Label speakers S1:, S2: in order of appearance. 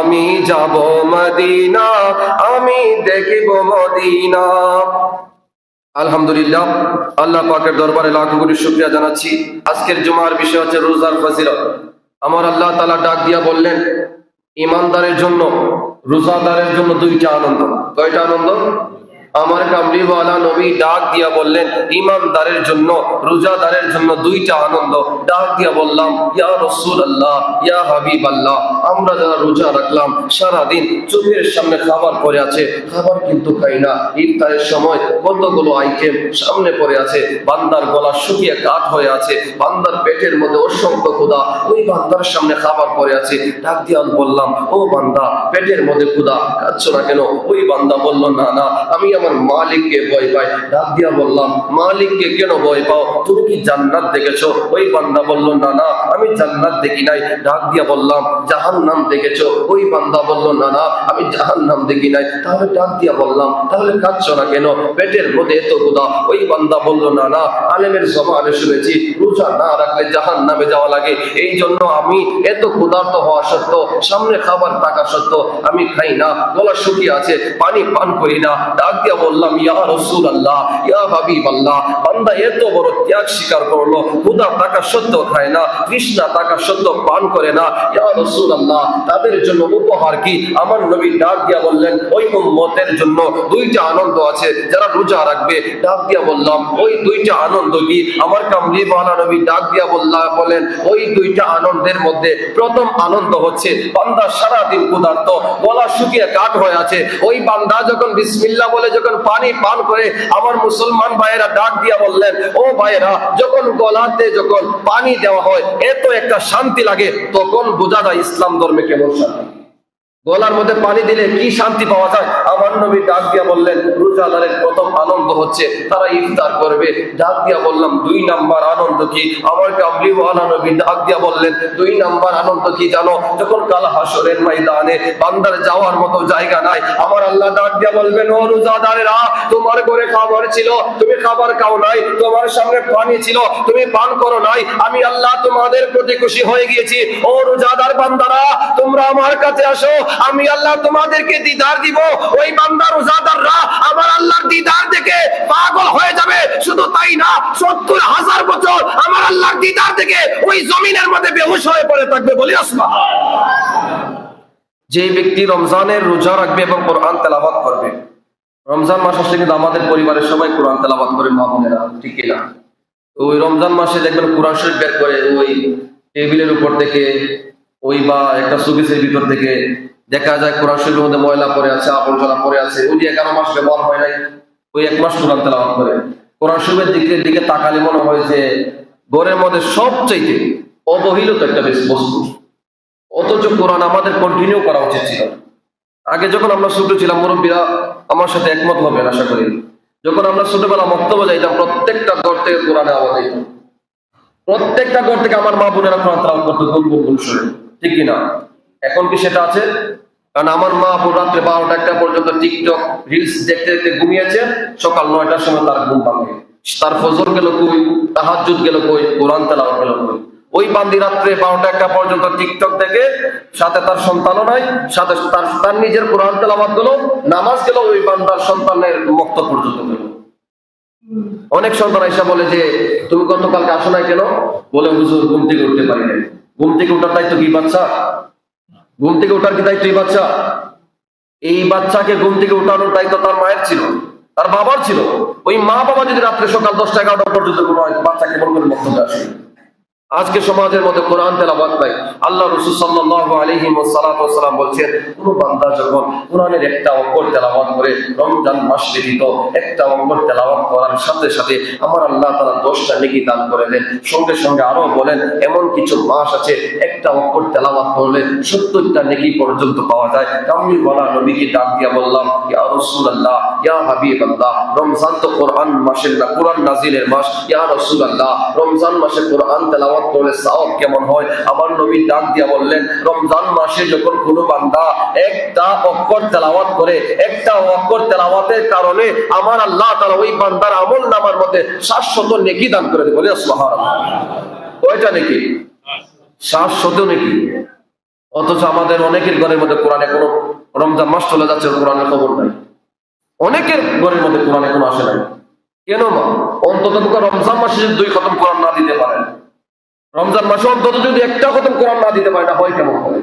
S1: আমি যাব মদিনা, আমি দেখব মদিনা। আলহামদুলিল্লাহ, আল্লাহ পাকের দরবারে লাখ কোটি শুকরিয়া জানাচ্ছি। আজকের জুমার বিষয় হচ্ছে রোজার ফজিলত। আমার আল্লাহ তাআলা ডাক দিয়া বললেন, ইমানদারের জন্য, রোজাদারের জন্য দুইটা আনন্দ। কয়টা আনন্দ? আমার কামলিওয়ালা নবী ডাক দিয়া বললেন, ইমানদারের জন্য, রোজাদারের জন্য দুইটা আনন্দ। ডাক দিয়া বললাম, ইয়া রাসূলুল্লাহ, ইয়া হাবিবাল্লাহ, আমরা যারা রোজা রাখলাম, সারাদিন চোখের সামনে খাবার পড়ে আছে, খাবার কিন্তু খাই না। ইফতারের সময় কতগুলো আইটেম সামনে পড়ে আছে, বান্দার গলা শুকিয়ে কাঠ হয়ে আছে, বান্দার পেটের মধ্যে অসংখ্য ক্ষুধা, ওই বান্দার সামনে খাবার পড়ে আছে। ডাক দিয়া বললাম, ও বান্দা, পেটের মধ্যে ক্ষুধা, খাচ্ছ না কেন? ওই বান্দা বলল, না না, আমি আমার মালিককে ভয় পাই। ডাক দিয়া বললাম, মালিককে কেন ভয় পাও? তুমি কি জান্নাত দেখেছো? ওই বান্দা বলল, না না, আমি জান্নাত দেখি নাই। ডাক দিয়া বললাম, জাহান্নাম দেখেছো? ওই বান্দা বলল, না না, আমি জাহান্নাম দেখি নাই। তাহলে ডাক দিয়া বললাম, তাহলে খাচ্ছ না কেন? পেটের মধ্যে এত ক্ষুধা। ওই বান্দা বলল, না না, আলেমের জমানে শুনেছি রোজা না রাখলে জাহান্নামে যাওয়া লাগে, এই জন্য আমি এত ক্ষুধার্ত হওয়া সত্ত্বেও, সামনে খাবার থাকা সত্ত্বেও আমি খাই না, গলা শুকিয়ে আছে, পানি পান করি না। ডাক দিয়া বললাম, ইয়া রাসূলুল্লাহ, ইয়া হাবিবাল্লাহ, বান্দা এত বড় ত্যাগ স্বীকার করলো, ক্ষুধা থাকা সত্ত্বেও খায় না, তৃষ্ণা থাকা সত্ত্বেও পান করে না। ইয়া রাসূলুল্লাহ, তাদের জন্য উপহার কি? আমার নবী ডাক দিয়া বললেন, ওই উম্মতের জন্য দুইটা আনন্দ আছে যারা রোজা রাখবে। ডাক দিয়া বললাম, ওই দুইটা আনন্দ কি? আমার কামলিওয়ালা নবী ডাক দিয়া বলেন, ওই দুইটা আনন্দের মধ্যে প্রথম আনন্দ হচ্ছে, বান্দা সারাদিন ক্ষুধার্ত, গলা শুকিয়ে কাঠ হয়ে আছে, ওই বান্দা যখন বিসমিল্লাহ বলে যখন পানি পান করে, আমার মুসলমান ভাইয়েরা ডাক দিয়া বললেন, ও ভাইয়েরা, যখন গলাতে যখন পানি দেওয়া হয় এত একটা শান্তি লাগে, তখন বোঝা যায় ইসলাম ধর্মে কেমন শান্তি। গলার মধ্যে পানি দিলে কি শান্তি পাওয়া যায়। আমার নবী ডাক দিয়া বললেন, রোজাদারের প্রথম আনন্দ হচ্ছে তারা ইফতার করবে। ডাক দিয়া বললাম, দুই নাম্বার আনন্দ কি? আমার কামলিওয়ালা নবী ডাক দিয়া বললেন, দুই নাম্বার আনন্দ কি জানো? যখন কাল হাসরের ময়দানে বান্দার যাওয়ার মতো জায়গা নাই, আমার আল্লাহ ডাক দিয়া বলবেন, ও রোজাদারেরা, তোমার ঘরে খাবার ছিল, তুমি খাবার খাও নাই, তোমার সামনে পানি ছিল, তুমি পান করো নাই, আমি আল্লাহ তোমাদের প্রতি খুশি হয়ে গিয়েছি। ও রোজাদার বান্দারা, তোমরা আমার কাছে আসো, আমি আল্লাহ তোমাদেরকে দিদার দিব। ওই বান্দা রোজাদাররা আমার আল্লাহর দিদার দেখে পাগল হয়ে যাবে। শুধু তাই না, ৭০,০০০ বছর আমার আল্লাহর দিদার দেখে ওই জমিনের মধ্যে বেহুশ হয়ে পড়ে থাকবে। বলি সুবহানাল্লাহ। যে ব্যক্তি রমজানের রোজা রাখবে এবং কোরআন তেলাওয়াত করবে, রমজান মাস আসলে কিন্তু আমাদের পরিবারের সবাই কোরআন তেলাওয়াত করে, মা বোনেরা, ঠিক না? ওই রমজান মাসে দেখবেন কোরআন শরীফ বের করে ওই টেবিলের উপর থেকে, ওই বা একটা সুবিসের ভিতর থেকে দেখা যায় কোরআন শরীফের মধ্যে ময়লা পড়ে আছে, আবর্জনা পড়ে আছে। ওই যে 11 মাস ব্যবহার হয় নাই, ওই 1 মাস কোরআন তেলাওয়াত করে। কোরআন শরীফের দিকে তাকালে মনে হয় যে ঘরের মধ্যে সবচাইতে অবহেলিত একটা বস্তু, অথচ কোরআন আমাদের কন্টিনিউ করা উচিত ছিল। আগে যখন আমরা ছোট ছিলাম, মুরব্বীরা আমার সাথে একমত হবেন আশা করি, যখন আমরা ছোটবেলা মক্তব্য যাইতাম, প্রত্যেকটা ঘর থেকে কোরআনে আওয়াজ হইত, প্রত্যেকটা ঘর থেকে আমার মা বোনেরা কোরআন তেলাওয়াত করতো গুনগুন শুনে, ঠিক কিনা? এখন কি সেটা আছে? কারণ আমার মা বোন রাত্রে 12টা-1টা পর্যন্ত টিকটক রিলস দেখতে দেখতে ঘুমিয়েছে, সকাল 9টার সময় তার ঘুম ভাঙে, তার ফজর গেল কই, তাহাজ্জুদ গেল কই, কোরআন তেলাওয়াত গেল কই। ওই বান্দি রাত্রে 12টা-1টা পর্যন্ত টিকটক দেখে, সাথে তার সন্তানও নাই, সাথে তার নিজের কোরআন তেলাওয়াত গেল, নামাজ গেল, ওই বান্দার সন্তানের মক্ত পর্যন্ত গেল। অনেক সন্তান এসে বলে যে, তুমি গতকালকে আসো নাই কেন? বলে, হুজুর ঘুম থেকে উঠতে পারি নাই। ঘুম থেকে উঠার দায়িত্ব কি বাচ্চা? ঘুম থেকে উঠার কি দায়িত্ব এই বাচ্চা? এই বাচ্চাকে ঘুম থেকে উঠানোর দায়িত্ব তার মায়ের ছিল, তার বাবার ছিল। ওই মা বাবা যদি রাত্রে সকাল 10টা-11টা পর্যন্ত কোনো বাচ্চাকে মন করে বক্তব্য আসে। আজকে সমাজের মধ্যে কোরআন তেলাওয়াত নাই। আল্লাহ রাসূল সাল্লাল্লাহু আলাইহি ওয়াসাল্লাম বলছেন, কোন বান্দা যখন কোরআনের একটা অক্ষর তেলাওয়াত করে, রমজান মাস ব্যতীত একটা অক্ষর তেলাওয়াত করার সাথে সাথে আমার আল্লাহ তাআলা 10টা নেকি দান করে দেন। সঙ্গে সঙ্গে আরো বলেন, এমন কিছু মাস আছে একটা অক্ষর তেলাওয়াত করলে 70টা নেকি পর্যন্ত পাওয়া যায়। কামলিওয়ালা নবীকে ডাক দিয়া বললাম, ইয়া রাসূলুল্লাহ, ইয়া হাবিবাল্লাহ, রমজান তো কোরআন মাসের না, কোরআন নাজিলের মাস। ইয়া রাসূলুল্লাহ, রমজান মাসে কোরআন তেলাওয়াত করলে সওয়াব কেমন হয়? আমার নবী ডাক দিয়া বললেন, রমজান মাসে যখন কোনো বান্দা একটা অক্ষর তেলাওয়াত করে, একটা অক্ষর তেলাওয়াতের কারণে আমার আল্লাহ তাআলা ওই বান্দার আমলনামার মধ্যে 700 নেকি দান করে দেন। বলি সুবহানাল্লাহ। কয়টা নেকি? 700 নেকি। অথচ আমাদের অনেকের ঘরের মধ্যে কোরআনে কোনো, রমজান মাস চলে যাচ্ছে কোরআনের খবর নাই, অনেকের ঘরের মধ্যে কোরআনে কোনো আসে নাই। কেন মা? অন্তত রমজান মাসে যদি 2 খতম কোরআন না দিতে পারেন, রমজান মাসে অন্তত যদি একটা খতম কোরআন না দিতে পারে, না হয় কেমন হবে?